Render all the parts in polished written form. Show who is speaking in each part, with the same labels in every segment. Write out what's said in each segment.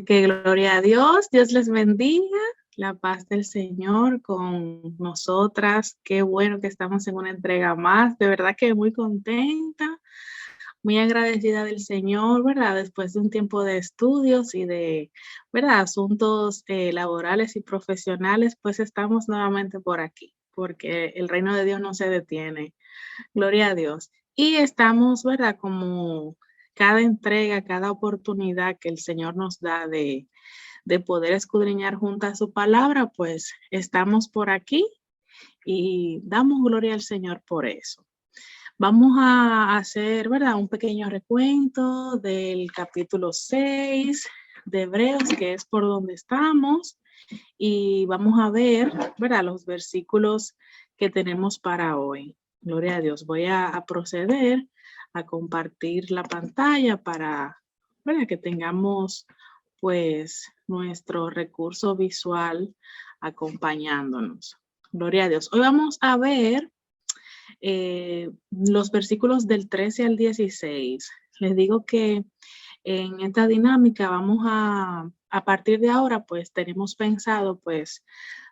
Speaker 1: Que gloria a Dios, Dios les bendiga, la paz del Señor con nosotras. Qué bueno que estamos en una entrega más, de verdad que muy contenta, muy agradecida del Señor, ¿verdad? Después de un tiempo de estudios y de, ¿verdad? Asuntos laborales y profesionales, pues estamos nuevamente por aquí, porque el reino de Dios no se detiene. Gloria a Dios. Y estamos, ¿verdad? Como cada entrega, cada oportunidad que el Señor nos da de poder escudriñar junto a su palabra, pues estamos por aquí y damos gloria al Señor por eso. Vamos a hacer, ¿verdad? Un pequeño recuento del capítulo 6 de Hebreos, que es por donde estamos, y vamos a ver, ¿verdad? Los versículos que tenemos para hoy. Gloria a Dios. Voy a proceder a compartir la pantalla para, ¿verdad? Que tengamos pues nuestro recurso visual acompañándonos. Gloria a Dios. Hoy vamos a ver los versículos del 13 al 16. Les digo que en esta dinámica vamos a partir de ahora, pues tenemos pensado, pues,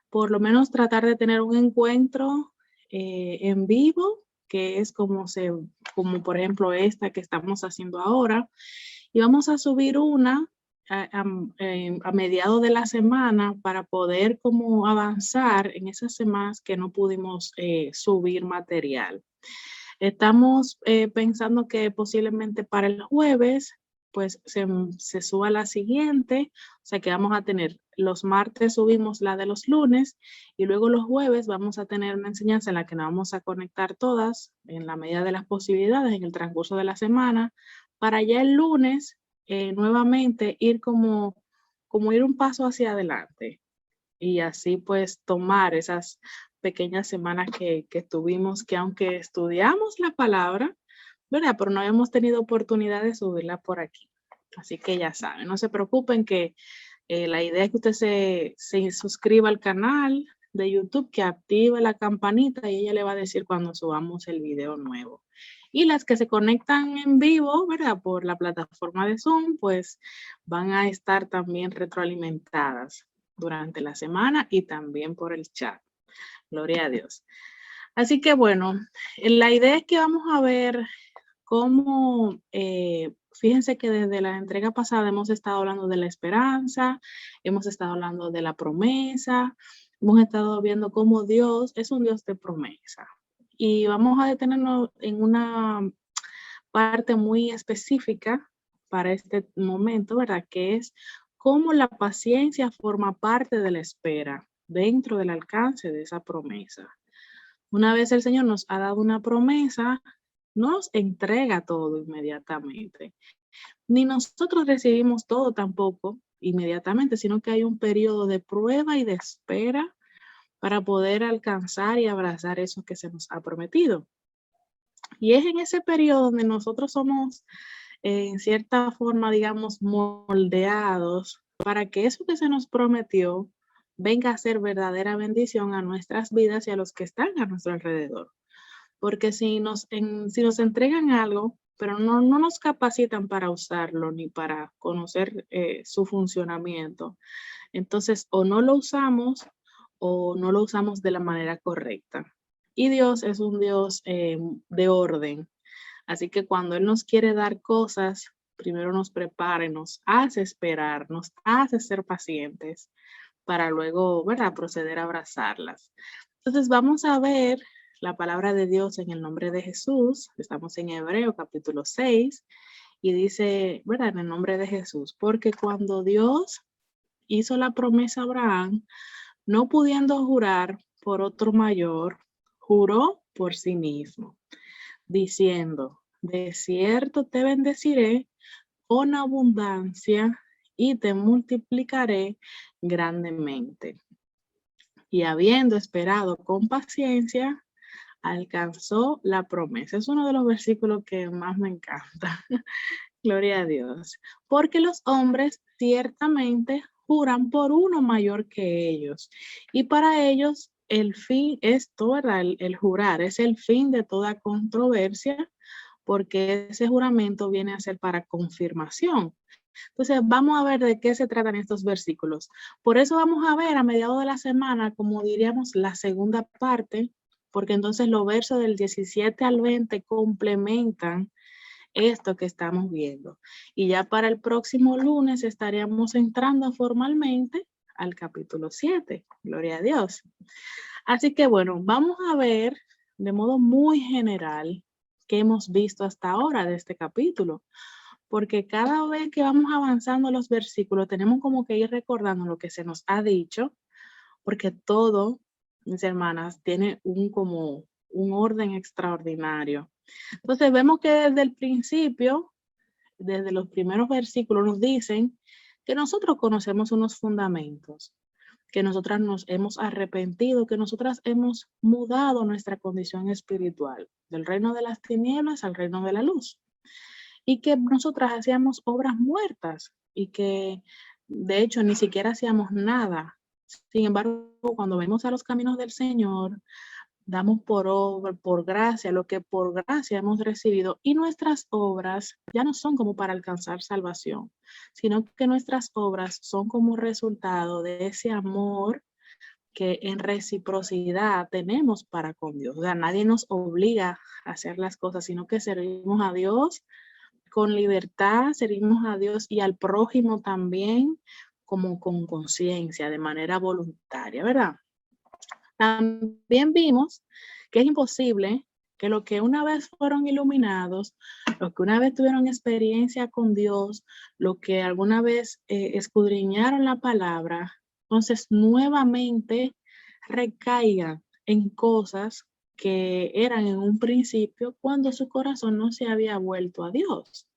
Speaker 1: por lo menos tratar de tener un encuentro en vivo, que es como por ejemplo esta que estamos haciendo ahora, y vamos a subir una a mediados de la semana para poder como avanzar en esas semanas que no pudimos subir material. Estamos pensando que posiblemente para el jueves pues se suba la siguiente, o sea que vamos a tener los martes subimos la de los lunes y luego los jueves vamos a tener una enseñanza en la que nos vamos a conectar todas en la medida de las posibilidades en el transcurso de la semana para ya el lunes nuevamente ir como ir un paso hacia adelante y así pues tomar esas pequeñas semanas que tuvimos, que aunque estudiamos la palabra, ¿verdad? Pero no hemos tenido oportunidad de subirla por aquí. Así que ya saben, no se preocupen que la idea es que usted se suscriba al canal de YouTube, que active la campanita y ella le va a decir cuando subamos el video nuevo. Y las que se conectan en vivo, ¿verdad? Por la plataforma de Zoom, pues van a estar también retroalimentadas durante la semana y también por el chat. Gloria a Dios. Así que bueno, la idea es que vamos a ver cómo, fíjense que desde la entrega pasada hemos estado hablando de la esperanza, hemos estado hablando de la promesa, hemos estado viendo cómo Dios es un Dios de promesa. Y vamos a detenernos en una parte muy específica para este momento, ¿verdad? Que es cómo la paciencia forma parte de la espera dentro del alcance de esa promesa. Una vez el Señor nos ha dado una promesa, nos entrega todo inmediatamente. Ni nosotros recibimos todo tampoco inmediatamente, sino que hay un periodo de prueba y de espera para poder alcanzar y abrazar eso que se nos ha prometido. Y es en ese periodo donde nosotros somos, en cierta forma, digamos, moldeados para que eso que se nos prometió venga a ser verdadera bendición a nuestras vidas y a los que están a nuestro alrededor. Porque si nos entregan algo, pero no nos capacitan para usarlo ni para conocer su funcionamiento, entonces o no lo usamos o no lo usamos de la manera correcta. Y Dios es un Dios de orden. Así que cuando Él nos quiere dar cosas, primero nos prepara y nos hace esperar, nos hace ser pacientes para luego, ¿verdad?, proceder a abrazarlas. Entonces vamos a ver la palabra de Dios en el nombre de Jesús. Estamos en Hebreo capítulo 6 y dice, ¿verdad?, en el nombre de Jesús, porque cuando Dios hizo la promesa a Abraham, no pudiendo jurar por otro mayor, juró por sí mismo, diciendo, de cierto te bendeciré con abundancia y te multiplicaré grandemente. Y habiendo esperado con paciencia, alcanzó la promesa. Es uno de los versículos que más me encanta. Gloria a Dios. Porque los hombres ciertamente juran por uno mayor que ellos. Y para ellos el fin es toda el jurar, es el fin de toda controversia, porque ese juramento viene a ser para confirmación. Entonces, vamos a ver de qué se tratan estos versículos. Por eso vamos a ver a mediados de la semana, como diríamos, la segunda parte, porque entonces los versos del 17 al 20 complementan esto que estamos viendo. Y ya para el próximo lunes estaríamos entrando formalmente al capítulo 7. Gloria a Dios. Así que bueno, vamos a ver de modo muy general qué hemos visto hasta ahora de este capítulo, porque cada vez que vamos avanzando los versículos tenemos como que ir recordando lo que se nos ha dicho, porque todo, mis hermanas, tiene como un orden extraordinario. Entonces vemos que desde el principio, desde los primeros versículos nos dicen que nosotros conocemos unos fundamentos, que nosotras nos hemos arrepentido, que nosotras hemos mudado nuestra condición espiritual del reino de las tinieblas al reino de la luz, y que nosotras hacíamos obras muertas y que de hecho ni siquiera hacíamos nada. Sin embargo, cuando vemos a los caminos del Señor, damos por obra, por gracia, lo que por gracia hemos recibido, y nuestras obras ya no son como para alcanzar salvación, sino que nuestras obras son como resultado de ese amor que en reciprocidad tenemos para con Dios. O sea, nadie nos obliga a hacer las cosas, sino que servimos a Dios con libertad, servimos a Dios y al prójimo también como con conciencia, de manera voluntaria, ¿verdad? También vimos que es imposible que los que una vez fueron iluminados, los que una vez tuvieron experiencia con Dios, los que alguna vez escudriñaron la palabra, entonces nuevamente recaigan en cosas que eran en un principio cuando su corazón no se había vuelto a Dios.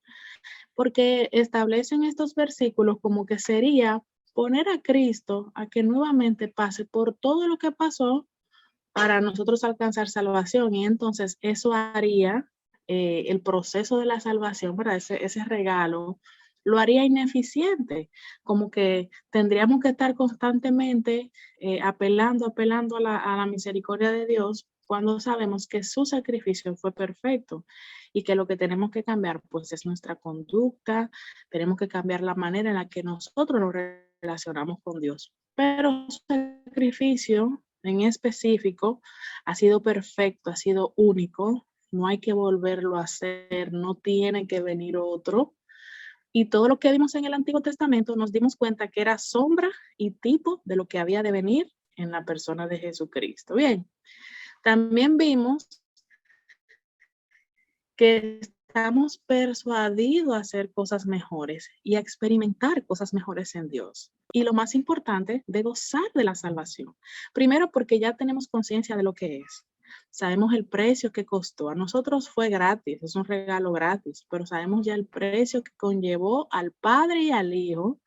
Speaker 1: Porque establecen estos versículos como que sería poner a Cristo a que nuevamente pase por todo lo que pasó para nosotros alcanzar salvación, y entonces eso haría el proceso de la salvación, ¿verdad? Ese regalo lo haría ineficiente, como que tendríamos que estar constantemente apelando a la misericordia de Dios cuando sabemos que su sacrificio fue perfecto y que lo que tenemos que cambiar pues es nuestra conducta, tenemos que cambiar la manera en la que nosotros nos relacionamos con Dios. Pero su sacrificio en específico ha sido perfecto, ha sido único, no hay que volverlo a hacer, no tiene que venir otro. Y todo lo que vimos en el Antiguo Testamento nos dimos cuenta que era sombra y tipo de lo que había de venir en la persona de Jesucristo. Bien, también vimos que estamos persuadidos a hacer cosas mejores y a experimentar cosas mejores en Dios. Y lo más importante, de gozar de la salvación. Primero, porque ya tenemos conciencia de lo que es. Sabemos el precio que costó. A nosotros fue gratis, es un regalo gratis, pero sabemos ya el precio que conllevó al Padre y al Hijo,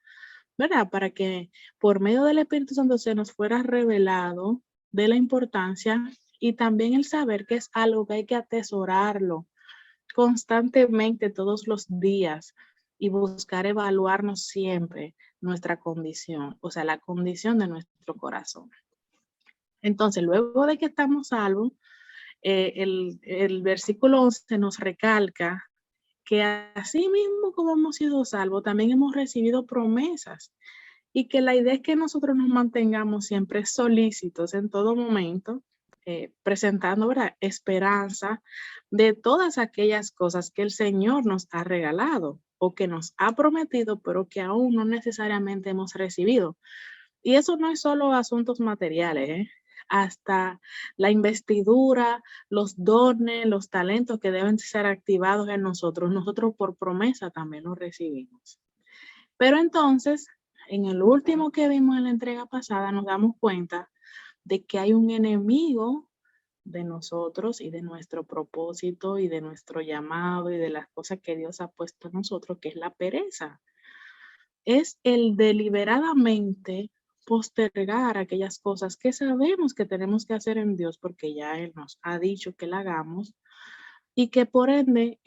Speaker 1: ¿verdad? Para que por medio del Espíritu Santo se nos fuera revelado de la importancia, y también el saber que es algo que hay que atesorarlo constantemente todos los días y buscar evaluarnos siempre nuestra condición, o sea, la condición de nuestro corazón. Entonces, luego de que estamos salvos, el versículo 11 nos recalca que así mismo como hemos sido salvos, también hemos recibido promesas, y que la idea es que nosotros nos mantengamos siempre solícitos en todo momento, presentando, ¿verdad?, esperanza de todas aquellas cosas que el Señor nos ha regalado o que nos ha prometido, pero que aún no necesariamente hemos recibido. Y eso no es solo asuntos materiales, hasta la investidura, los dones, los talentos que deben ser activados en nosotros. Nosotros por promesa también los recibimos. Pero entonces, en el último que vimos en la entrega pasada, nos damos cuenta de que hay un enemigo de nosotros y de nuestro propósito y de nuestro llamado y de las cosas que Dios ha puesto en nosotros, que es la pereza. Es el deliberadamente postergar aquellas cosas que sabemos que tenemos que hacer en Dios porque ya Él nos ha dicho que la hagamos, y que por ende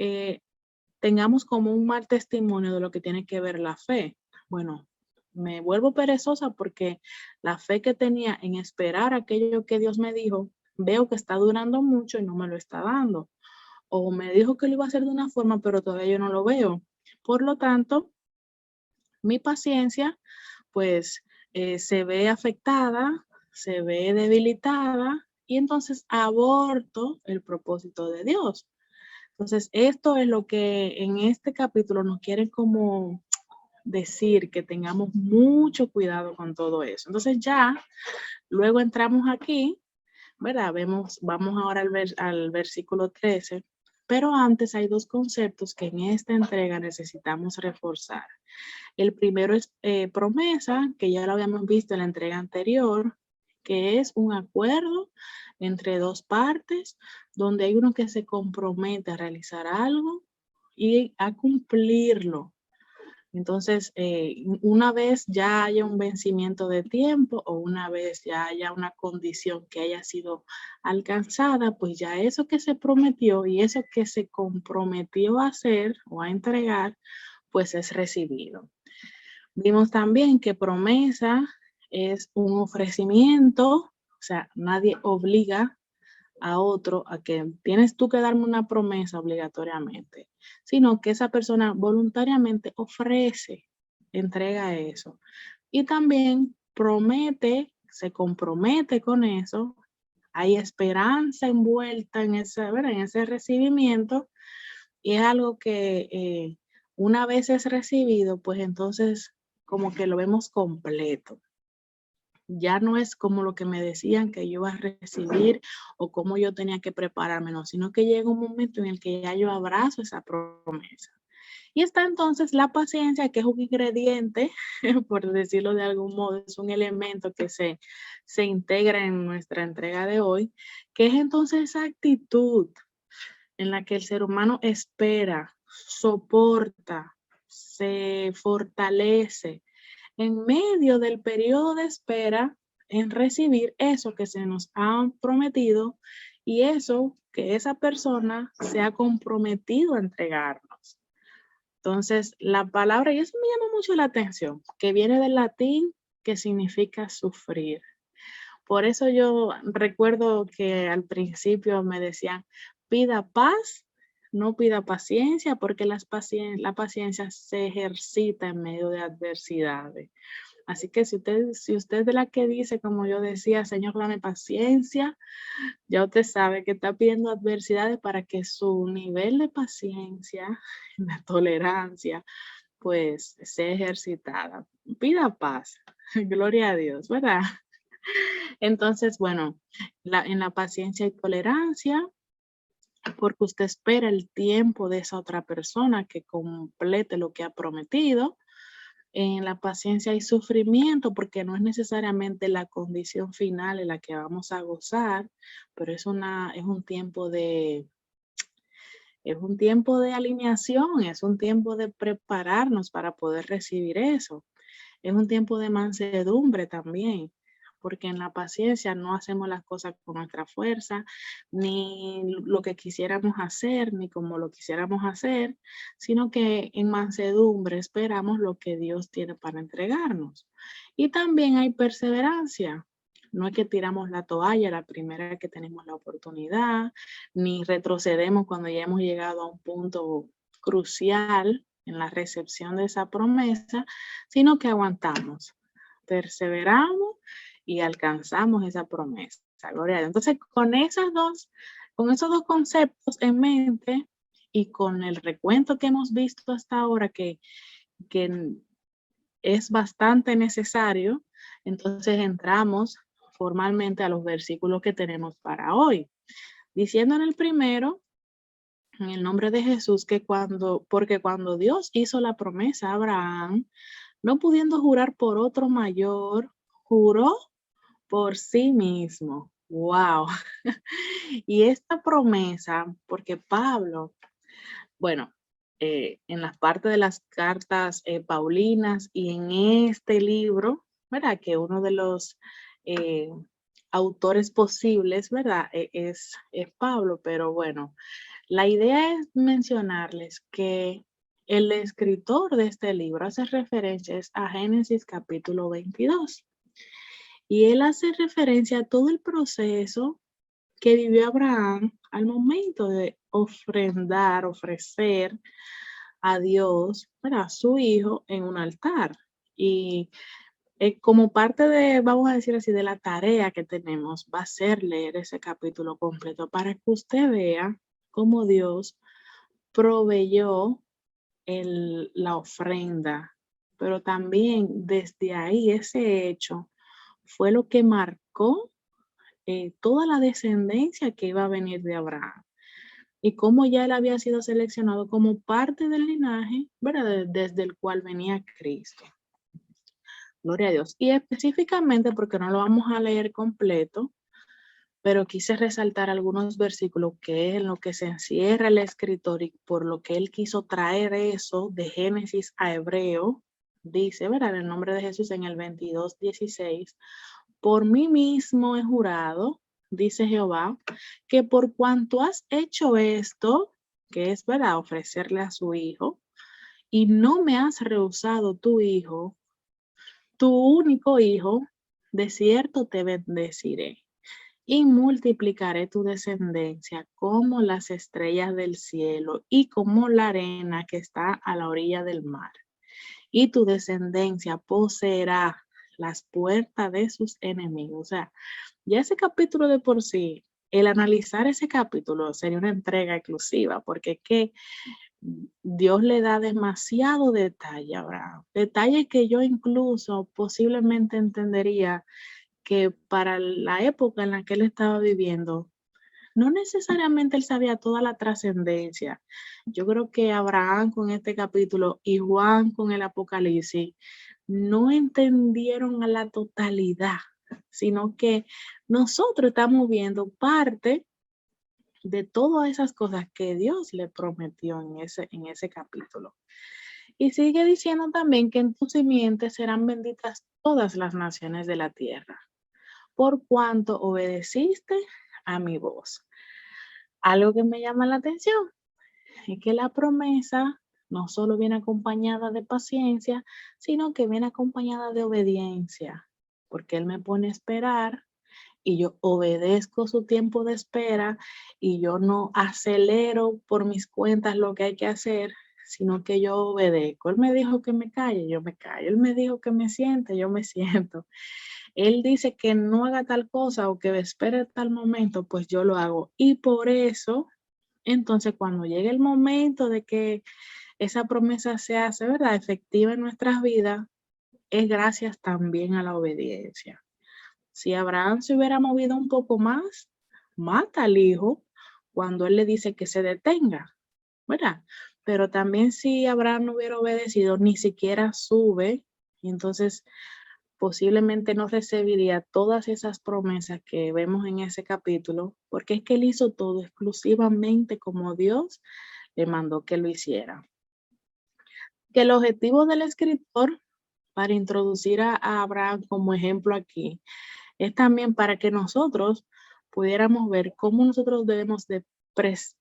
Speaker 1: tengamos como un mal testimonio de lo que tiene que ver la fe. Bueno, me vuelvo perezosa porque la fe que tenía en esperar aquello que Dios me dijo, veo que está durando mucho y no me lo está dando. O me dijo que lo iba a hacer de una forma, pero todavía yo no lo veo. Por lo tanto, mi paciencia pues se ve afectada, se ve debilitada y entonces aborto el propósito de Dios. Entonces, esto es lo que en este capítulo nos quieren como decir, que tengamos mucho cuidado con todo eso. Entonces ya, luego entramos aquí, ¿verdad? Vamos ahora al versículo 13, pero antes hay dos conceptos que en esta entrega necesitamos reforzar. El primero es promesa, que ya lo habíamos visto en la entrega anterior, que es un acuerdo entre dos partes, donde hay uno que se compromete a realizar algo y a cumplirlo. Entonces, una vez ya haya un vencimiento de tiempo o una vez ya haya una condición que haya sido alcanzada, pues ya eso que se prometió y eso que se comprometió a hacer o a entregar, pues es recibido. Vimos también que promesa es un ofrecimiento, o sea, nadie obliga a otro a que tienes tú que darme una promesa obligatoriamente, sino que esa persona voluntariamente ofrece, entrega eso. Y también promete, se compromete con eso, hay esperanza envuelta en ese, ¿verdad? En ese recibimiento y es algo que una vez es recibido, pues entonces como que lo vemos completo. Ya no es como lo que me decían que yo iba a recibir o cómo yo tenía que prepararme, no, sino que llega un momento en el que ya yo abrazo esa promesa. Y está entonces la paciencia, que es un ingrediente, por decirlo de algún modo, es un elemento que se integra en nuestra entrega de hoy, que es entonces esa actitud en la que el ser humano espera, soporta, se fortalece en medio del periodo de espera en recibir eso que se nos ha prometido y eso que esa persona se ha comprometido a entregarnos. Entonces, la palabra, y eso me llama mucho la atención, que viene del latín que significa sufrir. Por eso yo recuerdo que al principio me decían, pida paz, no pida paciencia, porque la paciencia se ejercita en medio de adversidades. Así que si usted es de la que dice, como yo decía, Señor, dame paciencia, ya usted sabe que está pidiendo adversidades para que su nivel de paciencia, de tolerancia, pues sea ejercitada. Pida paz. Gloria a Dios, ¿verdad? Entonces, bueno, en la paciencia y tolerancia, porque usted espera el tiempo de esa otra persona que complete lo que ha prometido. En la paciencia hay sufrimiento, porque no es necesariamente la condición final en la que vamos a gozar, pero es un tiempo de alineación, es un tiempo de prepararnos para poder recibir eso. Es un tiempo de mansedumbre también, porque en la paciencia no hacemos las cosas con nuestra fuerza, ni lo que quisiéramos hacer, ni como lo quisiéramos hacer, sino que en mansedumbre esperamos lo que Dios tiene para entregarnos. Y también hay perseverancia. No es que tiramos la toalla la primera que tenemos la oportunidad, ni retrocedemos cuando ya hemos llegado a un punto crucial en la recepción de esa promesa, sino que aguantamos, perseveramos y alcanzamos esa promesa. Gloria a Dios. Entonces, con esos dos conceptos en mente y con el recuento que hemos visto hasta ahora, que es bastante necesario, entonces entramos formalmente a los versículos que tenemos para hoy. Diciendo en el primero, en el nombre de Jesús, porque cuando Dios hizo la promesa a Abraham, no pudiendo jurar por otro mayor, juró por sí mismo. Wow. Y esta promesa, porque Pablo, bueno, en las partes de las cartas paulinas y en este libro, ¿verdad? Que uno de los eh, autores posibles, ¿verdad? Es Pablo, pero bueno, la idea es mencionarles que el escritor de este libro hace referencias a Génesis capítulo 22 y él hace referencia a todo el proceso que vivió Abraham al momento de ofrecer a Dios, ¿verdad? Su hijo en un altar. Y como parte de, vamos a decir así, de la tarea que tenemos, va a ser leer ese capítulo completo para que usted vea cómo Dios proveyó la ofrenda, pero también desde ahí ese hecho fue lo que marcó toda la descendencia que iba a venir de Abraham y cómo ya él había sido seleccionado como parte del linaje, ¿verdad? Desde el cual venía Cristo. Gloria a Dios. Y específicamente, porque no lo vamos a leer completo, pero quise resaltar algunos versículos que es en lo que se encierra el escritor y por lo que él quiso traer eso de Génesis a Hebreo. Dice, ¿verdad? En el nombre de Jesús en el 22:16, por mí mismo he jurado, dice Jehová, que por cuanto has hecho esto, que es, ¿verdad?, ofrecerle a su hijo, y no me has rehusado tu hijo, tu único hijo, de cierto te bendeciré y multiplicaré tu descendencia como las estrellas del cielo y como la arena que está a la orilla del mar. Y tu descendencia poseerá las puertas de sus enemigos. O sea, ya ese capítulo de por sí, el analizar ese capítulo sería una entrega exclusiva, porque es que Dios le da demasiado detalle a Abraham. Detalles que yo incluso posiblemente entendería que para la época en la que él estaba viviendo, no necesariamente él sabía toda la trascendencia. Yo creo que Abraham con este capítulo y Juan con el Apocalipsis no entendieron a la totalidad, sino que nosotros estamos viendo parte de todas esas cosas que Dios le prometió en ese capítulo. Y sigue diciendo también que en tu simiente serán benditas todas las naciones de la tierra, por cuanto obedeciste a mi voz. Algo que me llama la atención es que la promesa no solo viene acompañada de paciencia, sino que viene acompañada de obediencia, porque Él me pone a esperar y yo obedezco su tiempo de espera y yo no acelero por mis cuentas lo que hay que hacer, sino que yo obedezco. Él me dijo que me calle, yo me callo. Él me dijo que me siente, yo me siento. Él dice que no haga tal cosa o que espere tal momento, pues yo lo hago. Y por eso, entonces, cuando llegue el momento de que esa promesa se hace, ¿verdad?, efectiva en nuestras vidas, es gracias también a la obediencia. Si Abraham se hubiera movido un poco más, mata al hijo cuando él le dice que se detenga, ¿verdad? Pero también si Abraham no hubiera obedecido, ni siquiera sube, y entonces posiblemente no recibiría todas esas promesas que vemos en ese capítulo, porque es que él hizo todo exclusivamente como Dios le mandó que lo hiciera. Que el objetivo del escritor para introducir a Abraham como ejemplo aquí es también para que nosotros pudiéramos ver cómo nosotros debemos de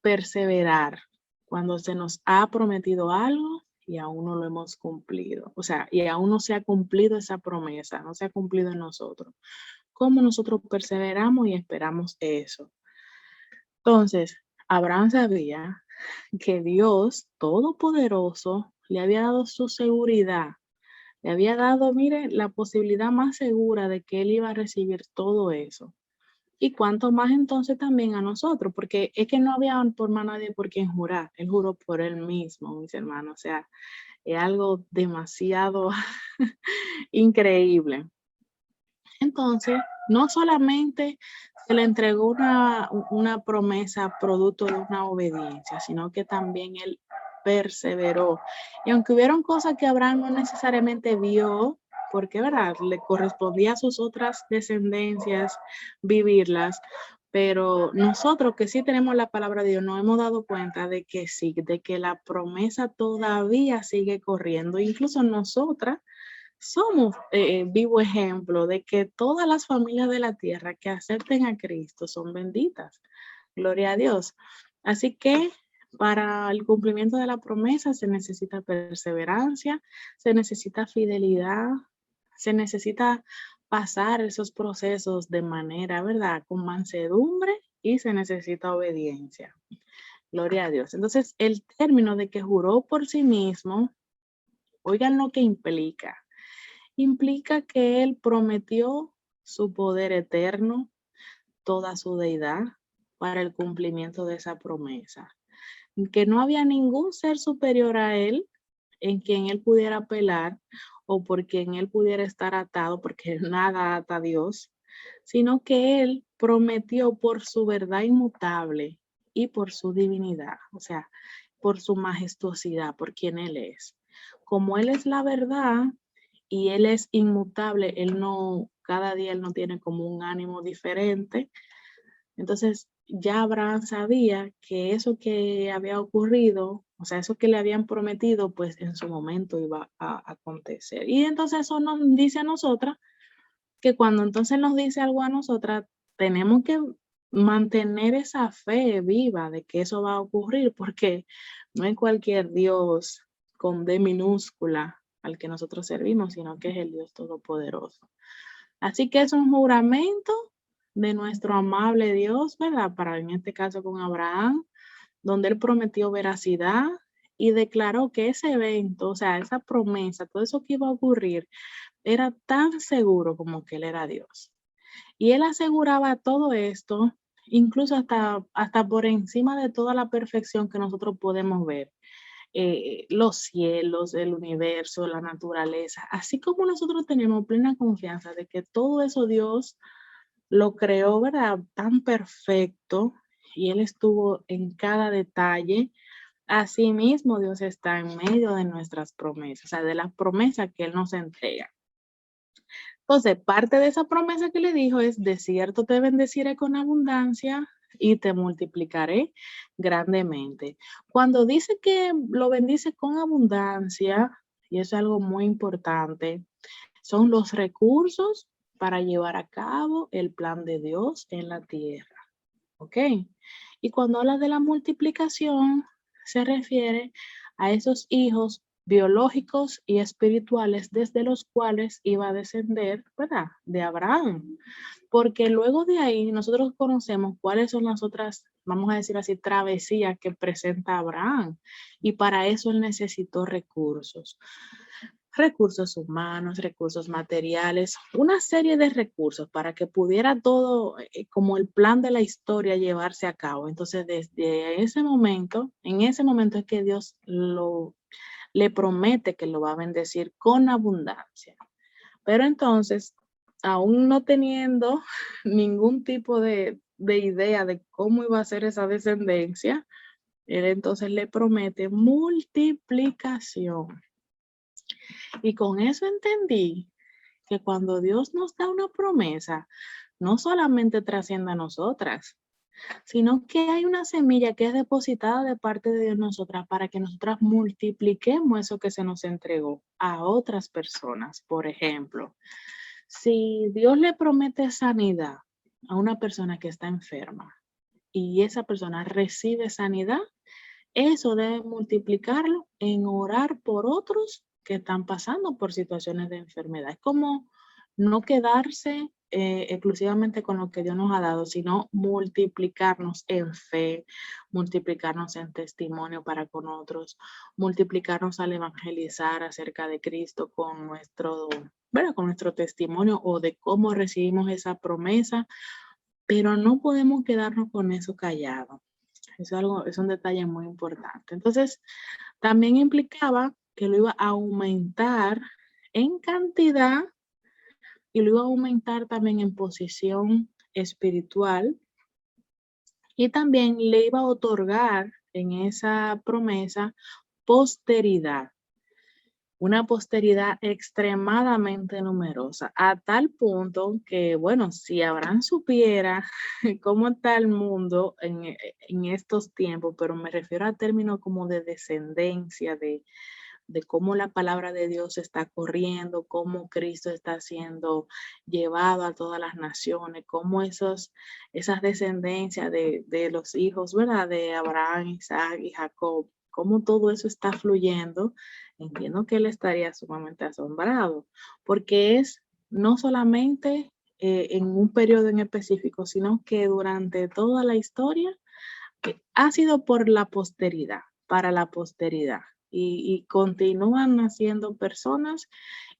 Speaker 1: perseverar cuando se nos ha prometido algo y aún no lo hemos cumplido. O sea, y aún no se ha cumplido esa promesa, no se ha cumplido en nosotros. Cómo nosotros perseveramos y esperamos eso. Entonces, Abraham sabía que Dios Todopoderoso le había dado su seguridad, le había dado, mire, la posibilidad más segura de que él iba a recibir todo eso. Y cuánto más entonces también a nosotros, porque es que no había por más nadie por quien jurar, él juró por él mismo, mis hermanos, o sea, es algo demasiado increíble. Entonces, no solamente se le entregó una promesa producto de una obediencia, sino que también él perseveró. Y aunque hubieron cosas que Abraham no necesariamente vio, porque, ¿verdad?, le correspondía a sus otras descendencias vivirlas, pero nosotros que sí tenemos la palabra de Dios, nos hemos dado cuenta de que sí, de que la promesa todavía sigue corriendo. Incluso nosotras somos vivo ejemplo de que todas las familias de la tierra que acepten a Cristo son benditas. Gloria a Dios. Así que para el cumplimiento de la promesa se necesita perseverancia, se necesita fidelidad, se necesita pasar esos procesos de manera, ¿verdad?, con mansedumbre y se necesita obediencia. Gloria a Dios. Entonces, el término de que juró por sí mismo, oigan lo que implica. Implica que él prometió su poder eterno, toda su deidad, para el cumplimiento de esa promesa. Que no había ningún ser superior a él en quien él pudiera apelar o por quien él pudiera estar atado, porque nada ata a Dios, sino que él prometió por su verdad inmutable y por su divinidad, o sea, por su majestuosidad, por quien él es. Como él es la verdad y él es inmutable, él no, cada día él no tiene como un ánimo diferente. Entonces, ya Abraham sabía que eso que había ocurrido, o sea, eso que le habían prometido, pues en su momento iba a acontecer. Y entonces eso nos dice a nosotras que cuando entonces nos dice algo a nosotras, tenemos que mantener esa fe viva de que eso va a ocurrir, porque no es cualquier Dios con D minúscula al que nosotros servimos, sino que es el Dios Todopoderoso. Así que es un juramento de nuestro amable Dios, ¿verdad? Para en este caso con Abraham, donde él prometió veracidad y declaró que ese evento, o sea, esa promesa, todo eso que iba a ocurrir, era tan seguro como que él era Dios. Y él aseguraba todo esto, incluso hasta por encima de toda la perfección que nosotros podemos ver. Los cielos, el universo, la naturaleza, así como nosotros tenemos plena confianza de que todo eso Dios lo creó, ¿verdad? Tan perfecto y Él estuvo en cada detalle. Asimismo, Dios está en medio de nuestras promesas, o sea, de las promesas que Él nos entrega. Entonces, parte de esa promesa que le dijo es, de cierto te bendeciré con abundancia y te multiplicaré grandemente. Cuando dice que lo bendice con abundancia, y eso es algo muy importante, son los recursos para llevar a cabo el plan de Dios en la tierra. ¿Ok? Y cuando habla de la multiplicación, se refiere a esos hijos biológicos y espirituales desde los cuales iba a descender, ¿verdad? De Abraham. Porque luego de ahí nosotros conocemos cuáles son las otras, vamos a decir así, travesías que presenta Abraham. Y para eso él necesitó recursos. Recursos humanos, recursos materiales, una serie de recursos para que pudiera todo, como el plan de la historia, llevarse a cabo. Entonces, desde ese momento, en ese momento es que Dios le promete que lo va a bendecir con abundancia. Pero entonces, aún no teniendo ningún tipo de idea de cómo iba a ser esa descendencia, él entonces le promete multiplicación. Y con eso entendí que cuando Dios nos da una promesa, no solamente trasciende a nosotras, sino que hay una semilla que es depositada de parte de Dios en nosotras para que nosotras multipliquemos eso que se nos entregó a otras personas. Por ejemplo, si Dios le promete sanidad a una persona que está enferma y esa persona recibe sanidad, eso debe multiplicarlo en orar por otros que están pasando por situaciones de enfermedad. Es como no quedarse exclusivamente con lo que Dios nos ha dado, sino multiplicarnos en fe, multiplicarnos en testimonio para con otros, multiplicarnos al evangelizar acerca de Cristo con nuestro, bueno, con nuestro testimonio o de cómo recibimos esa promesa, pero no podemos quedarnos con eso callado. Es un detalle muy importante. Entonces, también implicaba que lo iba a aumentar en cantidad y lo iba a aumentar también en posición espiritual y también le iba a otorgar en esa promesa posteridad, una posteridad extremadamente numerosa, a tal punto que, bueno, si Abraham supiera cómo está el mundo en estos tiempos, pero me refiero a términos como de descendencia, de cómo la palabra de Dios está corriendo, cómo Cristo está siendo llevado a todas las naciones, cómo esas descendencias de los hijos, ¿verdad? De Abraham, Isaac y Jacob, cómo todo eso está fluyendo, entiendo que él estaría sumamente asombrado, porque es no solamente en un periodo en específico, sino que durante toda la historia ha sido por la posteridad, para la posteridad. Y continúan naciendo personas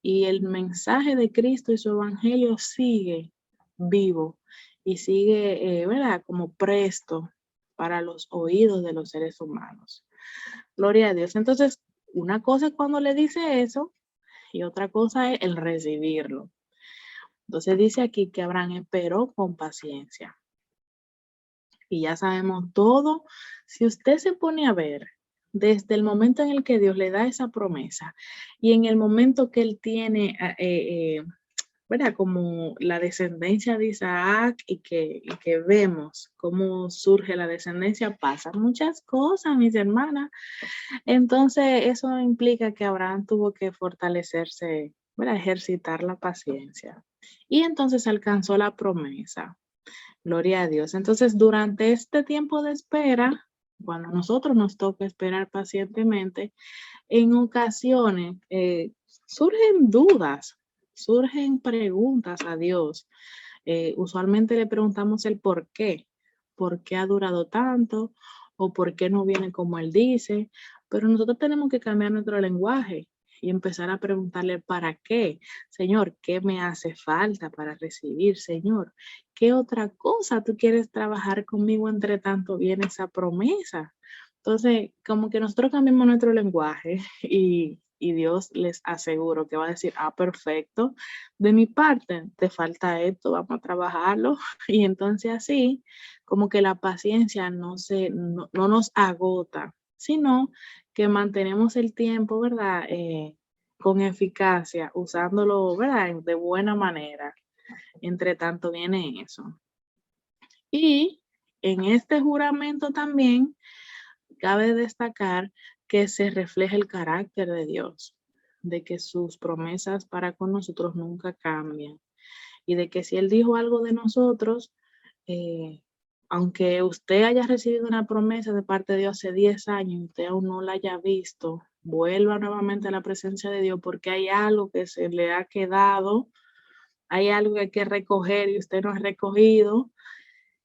Speaker 1: y el mensaje de Cristo y su evangelio sigue vivo y sigue, ¿verdad? Como presto para los oídos de los seres humanos. Gloria a Dios. Entonces, una cosa es cuando le dice eso y otra cosa es el recibirlo. Entonces dice aquí que Abraham esperó con paciencia. Y ya sabemos todo. Si usted se pone a ver, desde el momento en el que Dios le da esa promesa y en el momento que él tiene, ¿verdad? Como la descendencia de Isaac y que vemos cómo surge la descendencia, pasan muchas cosas, mis hermanas. Entonces, eso implica que Abraham tuvo que fortalecerse, ¿verdad? Ejercitar la paciencia. Y entonces alcanzó la promesa. Gloria a Dios. Entonces, durante este tiempo de espera, cuando a nosotros nos toca esperar pacientemente, en ocasiones surgen dudas, surgen preguntas a Dios. Usualmente le preguntamos el por qué ha durado tanto o por qué no viene como Él dice, pero nosotros tenemos que cambiar nuestro lenguaje y empezar a preguntarle para qué. Señor, ¿qué me hace falta para recibir? Señor, ¿qué otra cosa tú quieres trabajar conmigo entre tanto viene esa promesa? Entonces, como que nosotros cambiamos nuestro lenguaje y Dios les aseguro que va a decir, perfecto, de mi parte te falta esto, vamos a trabajarlo. Y entonces así, como que la paciencia no nos agota, sino que mantenemos el tiempo, ¿verdad? Con eficacia, usándolo, ¿verdad? De buena manera. Entre tanto viene eso. Y en este juramento también cabe destacar que se refleja el carácter de Dios, de que sus promesas para con nosotros nunca cambian y de que si Él dijo algo de nosotros, eh, aunque usted haya recibido una promesa de parte de Dios hace 10 años y usted aún no la haya visto, vuelva nuevamente a la presencia de Dios porque hay algo que se le ha quedado, hay algo que hay que recoger y usted no ha recogido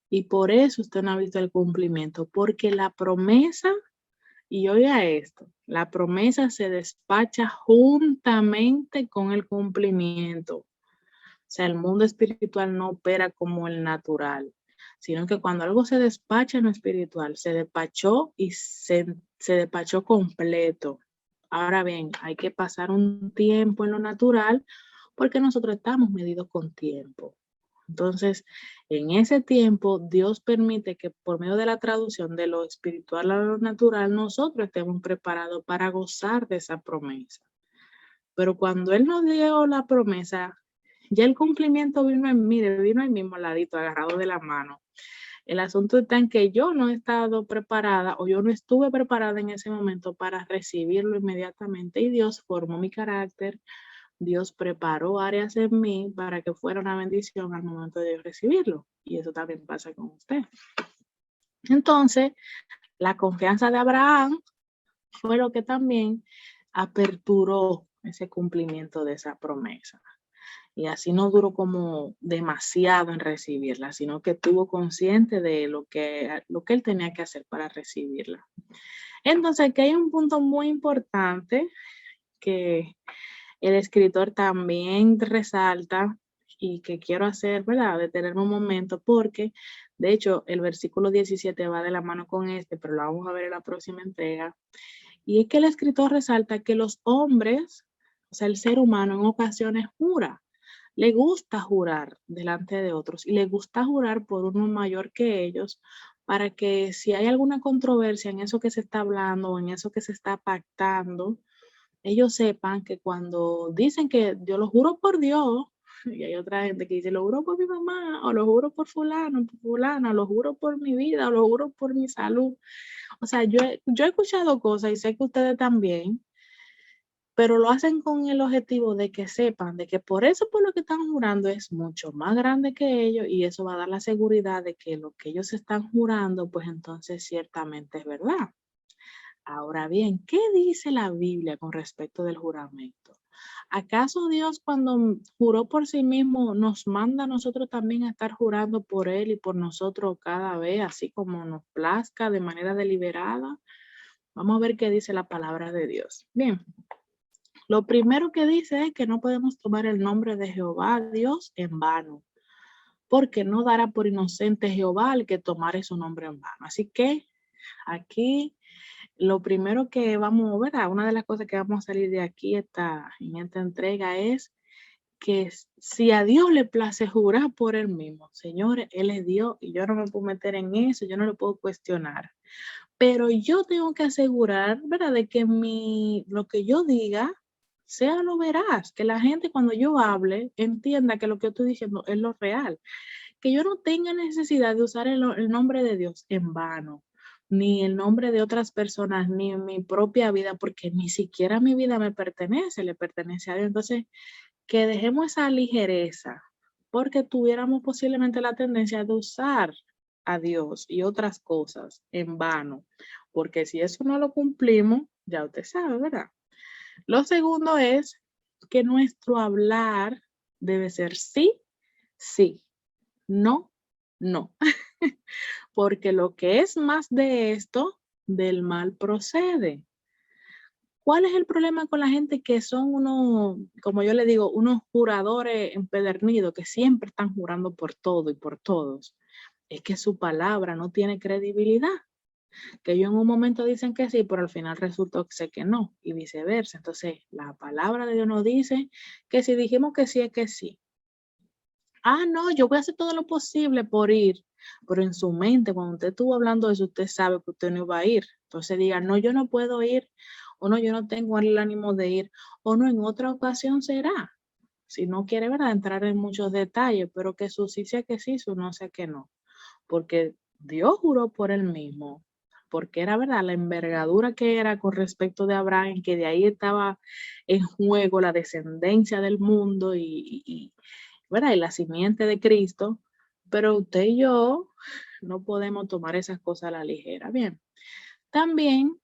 Speaker 1: y por eso usted no ha visto el cumplimiento, porque la promesa, y oiga esto, la promesa se despacha juntamente con el cumplimiento. O sea, el mundo espiritual no opera como el natural, sino que cuando algo se despacha en lo espiritual, se despachó y se despachó completo. Ahora bien, hay que pasar un tiempo en lo natural porque nosotros estamos medidos con tiempo. Entonces, en ese tiempo, Dios permite que por medio de la traducción de lo espiritual a lo natural, nosotros estemos preparados para gozar de esa promesa. Pero cuando Él nos dio la promesa, ya el cumplimiento vino en mí, vino ahí mismo al ladito, agarrado de la mano. El asunto está en que yo no he estado preparada o yo no estuve preparada en ese momento para recibirlo inmediatamente y Dios formó mi carácter, Dios preparó áreas en mí para que fuera una bendición al momento de recibirlo. Y eso también pasa con usted. Entonces, la confianza de Abraham fue lo que también aperturó ese cumplimiento de esa promesa. Y así no duró como demasiado en recibirla, sino que estuvo consciente de lo que él tenía que hacer para recibirla. Entonces, aquí hay un punto muy importante que el escritor también resalta y que quiero hacer, ¿verdad? Detenerme un momento porque, de hecho, el versículo 17 va de la mano con este, pero lo vamos a ver en la próxima entrega. Y es que el escritor resalta que los hombres, o sea, el ser humano en ocasiones jura, le gusta jurar delante de otros y le gusta jurar por uno mayor que ellos para que si hay alguna controversia en eso que se está hablando o en eso que se está pactando, ellos sepan que cuando dicen que yo lo juro por Dios, y hay otra gente que dice, lo juro por mi mamá, o lo juro por fulano, por fulana, lo juro por mi vida, o lo juro por mi salud. O sea, yo he escuchado cosas y sé que ustedes también, pero lo hacen con el objetivo de que sepan de que por eso, por lo que están jurando, es mucho más grande que ellos y eso va a dar la seguridad de que lo que ellos están jurando, pues entonces ciertamente es verdad. Ahora bien, ¿qué dice la Biblia con respecto del juramento? ¿Acaso Dios cuando juró por sí mismo nos manda a nosotros también a estar jurando por Él y por nosotros cada vez, así como nos plazca de manera deliberada? Vamos a ver qué dice la palabra de Dios. Bien, lo primero que dice es que no podemos tomar el nombre de Jehová Dios en vano, porque no dará por inocente Jehová al que tomare su nombre en vano. Así que aquí lo primero que vamos a ver, una de las cosas que vamos a salir de aquí en esta entrega es que si a Dios le place jurar por él mismo, señores, Él es Dios y yo no me puedo meter en eso, yo no lo puedo cuestionar. Pero yo tengo que asegurar, ¿verdad?, de que lo que yo diga sea lo veraz, que la gente cuando yo hable entienda que lo que yo estoy diciendo es lo real, que yo no tenga necesidad de usar el nombre de Dios en vano, ni el nombre de otras personas, ni en mi propia vida, porque ni siquiera mi vida me pertenece, le pertenece a Dios. Entonces, que dejemos esa ligereza, porque tuviéramos posiblemente la tendencia de usar a Dios y otras cosas en vano, porque si eso no lo cumplimos, ya usted sabe, ¿verdad? Lo segundo es que nuestro hablar debe ser sí, sí, no, no, porque lo que es más de esto, del mal procede. ¿Cuál es el problema con la gente que son unos, como yo le digo, unos juradores empedernidos que siempre están jurando por todo y por todos? Es que su palabra no tiene credibilidad, que ellos en un momento dicen que sí, pero al final resulta que no, y viceversa. Entonces, la palabra de Dios nos dice que si dijimos que sí, es que sí. Ah, no, yo voy a hacer todo lo posible por ir, pero en su mente, cuando usted estuvo hablando de eso, usted sabe que usted no va a ir. Entonces diga, no, yo no puedo ir, o no, yo no tengo el ánimo de ir, o no, en otra ocasión será. Si no quiere, ¿verdad?, entrar en muchos detalles, pero que su sí sea que sí, su no sea que no. Porque Dios juró por él mismo, porque era verdad la envergadura que era con respecto de Abraham, que de ahí estaba en juego la descendencia del mundo ¿verdad?, y la simiente de Cristo, pero usted y yo no podemos tomar esas cosas a la ligera. Bien, también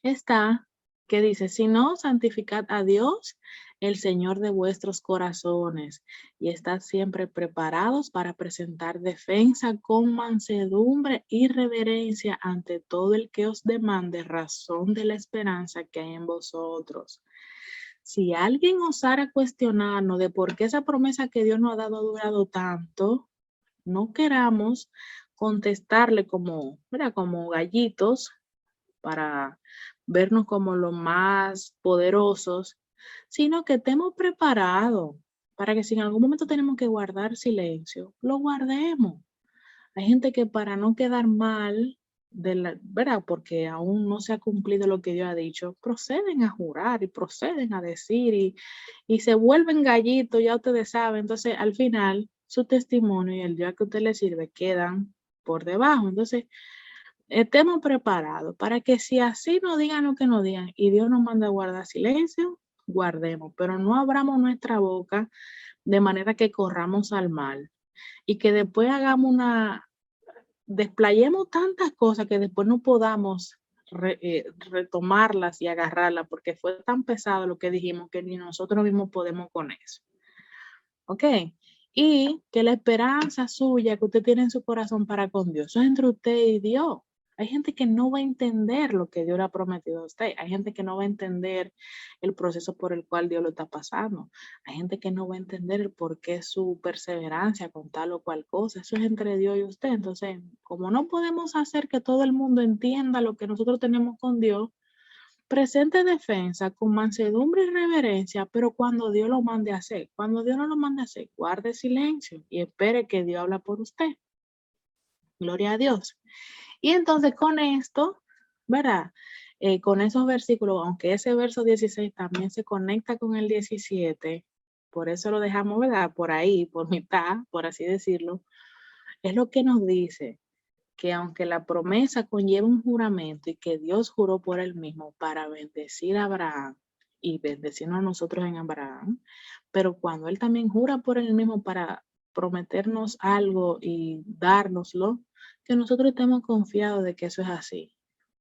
Speaker 1: está que dice, si no, santificad a Dios, el Señor de vuestros corazones, y estad siempre preparados para presentar defensa con mansedumbre y reverencia ante todo el que os demande razón de la esperanza que hay en vosotros. Si alguien osara cuestionarnos de por qué esa promesa que Dios nos ha dado ha durado tanto, no queramos contestarle como, ¿verdad?, como gallitos para vernos como los más poderosos, sino que estemos preparados para que si en algún momento tenemos que guardar silencio, lo guardemos. Hay gente que para no quedar mal, ¿verdad? Porque aún no se ha cumplido lo que Dios ha dicho, proceden a jurar y proceden a decir y se vuelven gallitos, ya ustedes saben. Entonces, al final, su testimonio y el Dios que usted le sirve quedan por debajo. Entonces, estemos preparados para que si así nos digan lo que nos digan y Dios nos manda a guardar silencio, guardemos, pero no abramos nuestra boca de manera que corramos al mal y que después desplayemos tantas cosas que después no podamos retomarlas y agarrarlas porque fue tan pesado lo que dijimos que ni nosotros mismos podemos con eso. ¿Ok? Y que la esperanza suya que usted tiene en su corazón para con Dios, eso es entre usted y Dios. Hay gente que no va a entender lo que Dios le ha prometido a usted. Hay gente que no va a entender el proceso por el cual Dios lo está pasando. Hay gente que no va a entender el por qué su perseverancia con tal o cual cosa. Eso es entre Dios y usted. Entonces, como no podemos hacer que todo el mundo entienda lo que nosotros tenemos con Dios, presente defensa con mansedumbre y reverencia, pero cuando Dios lo mande a hacer, cuando Dios no lo mande a hacer, guarde silencio y espere que Dios habla por usted. Gloria a Dios. Y entonces con esto, ¿verdad? Con esos versículos, aunque ese verso 16 también se conecta con el 17, por eso lo dejamos, ¿verdad?, por ahí, por mitad, por así decirlo, es lo que nos dice que aunque la promesa conlleva un juramento y que Dios juró por él mismo para bendecir a Abraham y bendecirnos a nosotros en Abraham, pero cuando él también jura por él mismo para prometernos algo y dárnoslo, que nosotros estemos confiados de que eso es así,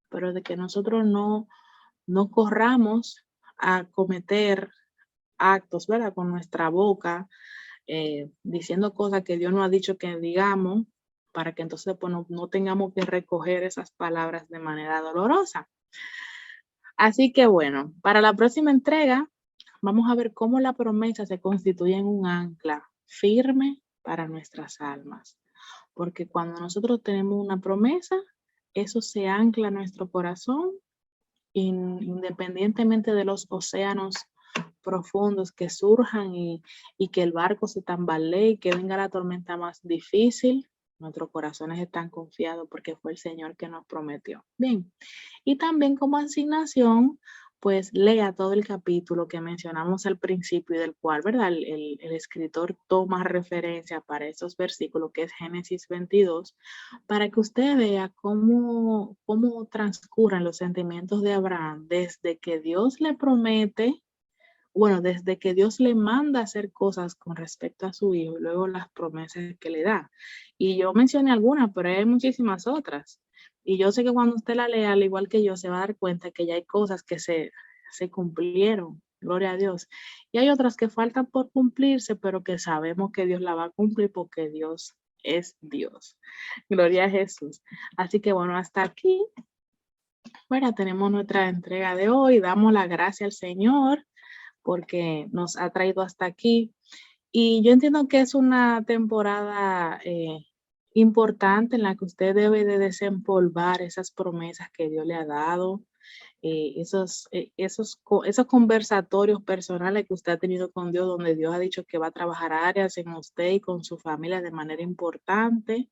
Speaker 1: pero de que nosotros no corramos a cometer actos, ¿verdad? Con nuestra boca, diciendo cosas que Dios no ha dicho que digamos, para que entonces pues, no tengamos que recoger esas palabras de manera dolorosa. Así que bueno, para la próxima entrega vamos a ver cómo la promesa se constituye en un ancla firme para nuestras almas. Porque cuando nosotros tenemos una promesa, eso se ancla en nuestro corazón independientemente de los océanos profundos que surjan y que el barco se tambalee y que venga la tormenta más difícil, nuestros corazones están confiados porque fue el Señor que nos prometió. Bien, y también como asignación, pues lea todo el capítulo que mencionamos al principio y del cual, ¿verdad? El escritor toma referencia para esos versículos, que es Génesis 22, para que usted vea cómo transcurren los sentimientos de Abraham desde que Dios le promete, bueno, desde que Dios le manda hacer cosas con respecto a su hijo y luego las promesas que le da. Y yo mencioné algunas, pero hay muchísimas otras. Y yo sé que cuando usted la lea, al igual que yo, se va a dar cuenta que ya hay cosas que se cumplieron, gloria a Dios. Y hay otras que faltan por cumplirse, pero que sabemos que Dios la va a cumplir porque Dios es Dios. Gloria a Jesús. Así que bueno, hasta aquí, bueno, tenemos nuestra entrega de hoy. Damos la gracia al Señor porque nos ha traído hasta aquí. Y yo entiendo que es una temporada importante en la que usted debe de desempolvar esas promesas que Dios le ha dado, esos conversatorios personales que usted ha tenido con Dios, donde Dios ha dicho que va a trabajar áreas en usted y con su familia de manera importante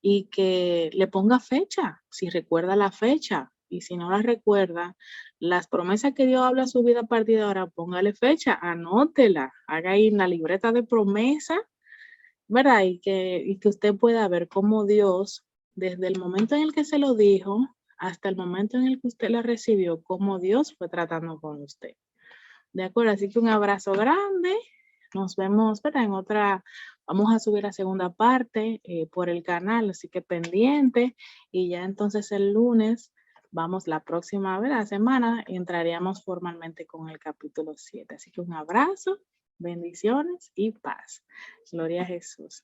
Speaker 1: y que le ponga fecha, si recuerda la fecha. Y si no la recuerda, las promesas que Dios habla a su vida a partir de ahora, póngale fecha, anótela, haga ahí una libreta de promesa, ¿verdad? Y que usted pueda ver cómo Dios, desde el momento en el que se lo dijo hasta el momento en el que usted la recibió, cómo Dios fue tratando con usted. ¿De acuerdo? Así que un abrazo grande. Nos vemos, ¿verdad? En otra, vamos a subir la segunda parte por el canal, así que pendiente. Y ya entonces el lunes, vamos la próxima, ¿verdad? Semana, entraríamos formalmente con el capítulo 7. Así que un abrazo, bendiciones y paz. Gloria a Jesús.